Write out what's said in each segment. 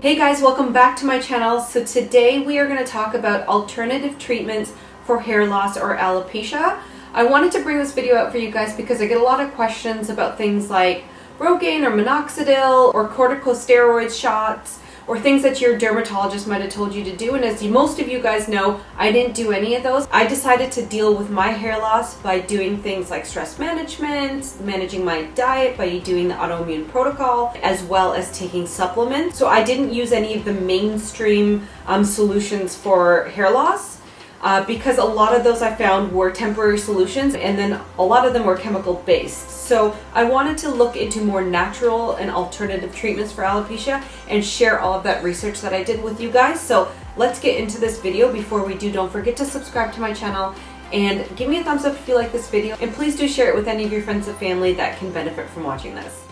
Hey guys, welcome back to my channel. So today we are going to talk about alternative treatments for hair loss or alopecia. I wanted to bring this video out for you guys because I get a lot of questions about things like Rogaine or minoxidil or corticosteroid shots or things that your dermatologist might have told you to do. And as most of you guys know, I didn't do any of those. I decided to deal with my hair loss by doing things like stress management, managing my diet, by doing the autoimmune protocol, as well as taking supplements. So I didn't use any of the mainstream solutions for hair loss. Because a lot of those I found were temporary solutions, and then a lot of them were chemical based. So I wanted to look into more natural and alternative treatments for alopecia and share all of that research that I did with you guys. So let's get into this video. Before we do, don't forget to subscribe to my channel and give me a thumbs up if you like this video, and please do share it with any of your friends and family that can benefit from watching this.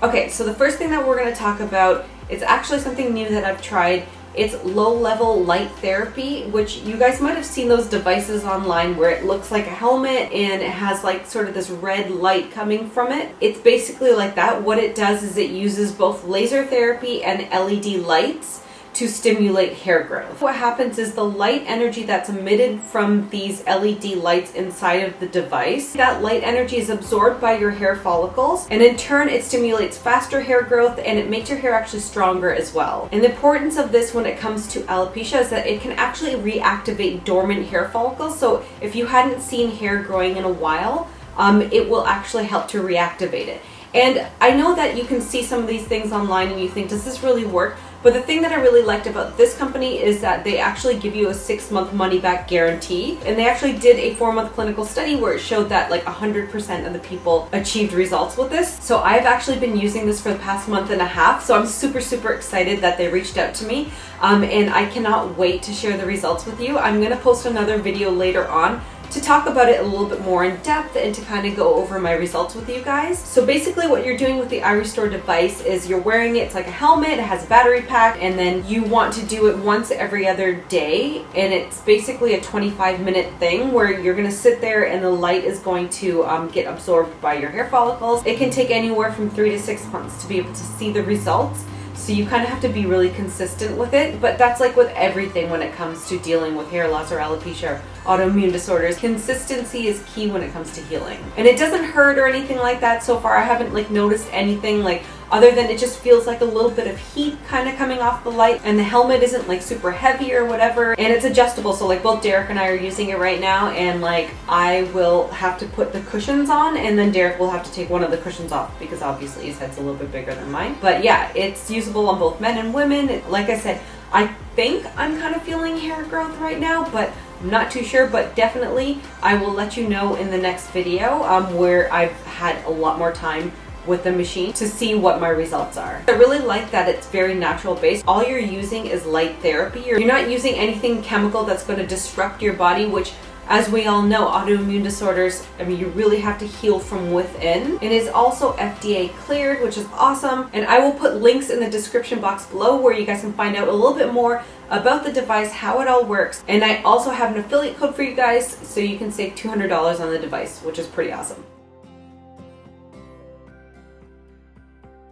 Okay, so the first thing that we're going to talk about is actually something new that I've tried. It's low-level light therapy, which you guys might have seen those devices online where it looks like a helmet and it has like sort of this red light coming from it. It's basically like that. What it does is it uses both laser therapy and LED lights to stimulate hair growth. What happens is the light energy that's emitted from these LED lights inside of the device, that light energy is absorbed by your hair follicles, and in turn it stimulates faster hair growth and it makes your hair actually stronger as well. And the importance of this when it comes to alopecia is that it can actually reactivate dormant hair follicles. So if you hadn't seen hair growing in a while, it will actually help to reactivate it. And I know that you can see some of these things online and you think, does this really work? But the thing that I really liked about this company is that they actually give you a 6-month money-back guarantee. And they actually did a 4-month clinical study where it showed that like 100% of the people achieved results with this. So I've actually been using this for the past month and a half. So I'm super excited that they reached out to me. And I cannot wait to share the results with you. I'm going to post another video later on to talk about it a little bit more in depth and to kind of go over my results with you guys. So basically what you're doing with the iRestore device is you're wearing it, it's like a helmet, it has a battery pack, and then you want to do it once every other day. And it's basically a 25-minute thing where you're gonna sit there and the light is going to get absorbed by your hair follicles. It can take anywhere from 3 to 6 months to be able to see the results. So you kind of have to be really consistent with it, but that's like with everything when it comes to dealing with hair loss or alopecia or autoimmune disorders. Consistency is key when it comes to healing. And it doesn't hurt or anything like that so far. I haven't like noticed anything like other than it just feels like a little bit of heat kind of coming off the light, and the helmet isn't like super heavy or whatever, and it's adjustable. So like both Derek and I are using it right now, and like I will have to put the cushions on and then Derek will have to take one of the cushions off because obviously his head's a little bit bigger than mine. But yeah, it's usable on both men and women. Like I said, I think I'm kind of feeling hair growth right now, but I'm not too sure. But definitely I will let you know in the next video where I've had a lot more time with the machine to see what my results are. I really like that it's very natural based. All you're using is light therapy. You're not using anything chemical that's going to disrupt your body, which, as we all know, autoimmune disorders, I mean, you really have to heal from within. It is also FDA cleared, which is awesome. And I will put links in the description box below where you guys can find out a little bit more about the device, how it all works. And I also have an affiliate code for you guys so you can save $200 on the device, which is pretty awesome.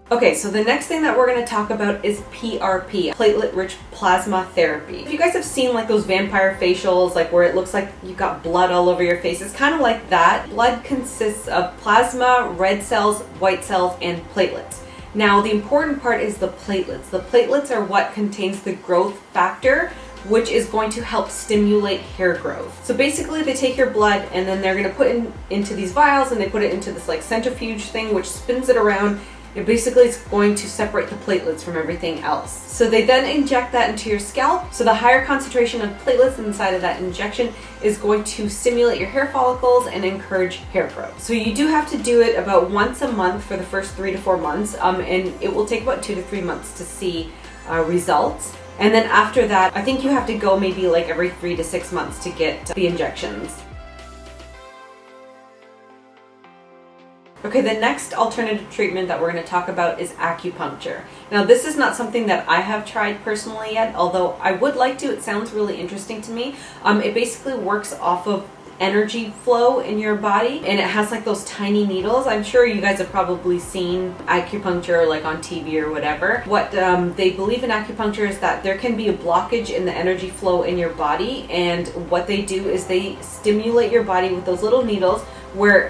Okay, so the next thing that we're going to talk about is PRP, platelet-rich plasma therapy. If you guys have seen like those vampire facials, like where it looks like you got blood all over your face, it's kind of like that. Blood consists of plasma, red cells, white cells, and platelets. Now, the important part is the platelets. The platelets are what contains the growth factor, which is going to help stimulate hair growth. So basically they take your blood and then they're going to put it into these vials, and they put it into this like centrifuge thing which spins it around. It basically is going to separate the platelets from everything else. So they then inject that into your scalp. So the higher concentration of platelets inside of that injection is going to stimulate your hair follicles and encourage hair growth. So you do have to do it about once a month for the first 3 to 4 months, and it will take about 2 to 3 months to see results. And then after that, I think you have to go maybe like every 3 to 6 months to get the injections. Okay, the next alternative treatment that we're going to talk about is acupuncture. Now, this is not something that I have tried personally yet, although I would like to. It sounds really interesting to me. It basically works off of energy flow in your body, and it has like those tiny needles. I'm sure you guys have probably seen acupuncture like on TV or whatever. What they believe in acupuncture is that there can be a blockage in the energy flow in your body, and what they do is they stimulate your body with those little needles where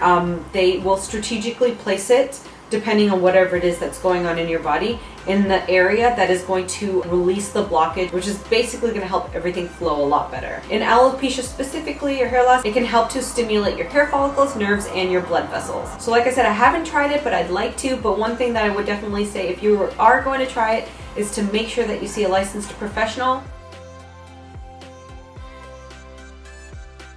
they will strategically place it, depending on whatever it is that's going on in your body, in the area that is going to release the blockage, which is basically going to help everything flow a lot better. In alopecia specifically, your hair loss, it can help to stimulate your hair follicles, nerves, and your blood vessels. So like I said, I haven't tried it, but I'd like to. But one thing that I would definitely say if you are going to try it is to make sure that you see a licensed professional.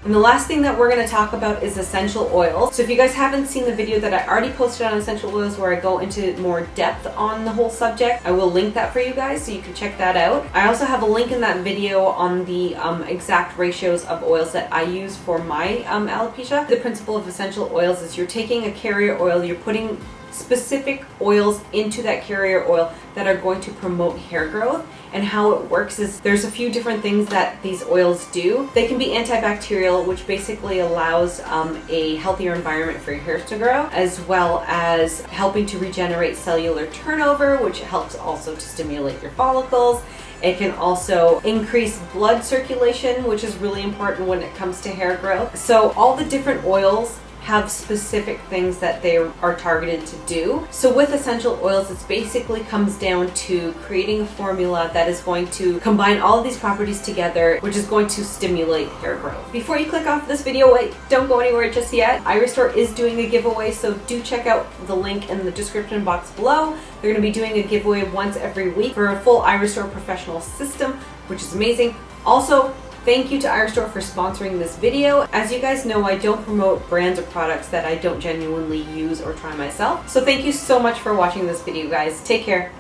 And the last thing that we're going to talk about is essential oils. So if you guys haven't seen the video that I already posted on essential oils where I go into more depth on the whole subject, I will link that for you guys so you can check that out. I also have a link in that video on the exact ratios of oils that I use for my alopecia. The principle of essential oils is you're taking a carrier oil, you're putting specific oils into that carrier oil that are going to promote hair growth. And how it works is there's a few different things that these oils do. They can be antibacterial, which basically allows a healthier environment for your hairs to grow, as well as helping to regenerate cellular turnover, which helps also to stimulate your follicles. It can also increase blood circulation, which is really important when it comes to hair growth. So all the different oils have specific things that they are targeted to do. So with essential oils, it basically comes down to creating a formula that is going to combine all of these properties together, which is going to stimulate hair growth. Before you click off this video, wait, don't go anywhere just yet. iRestore is doing a giveaway, so do check out the link in the description box below. They're going to be doing a giveaway once every week for a full iRestore professional system, which is amazing. Also, thank you to iRestore for sponsoring this video. As you guys know, I don't promote brands or products that I don't genuinely use or try myself. So thank you so much for watching this video, guys. Take care.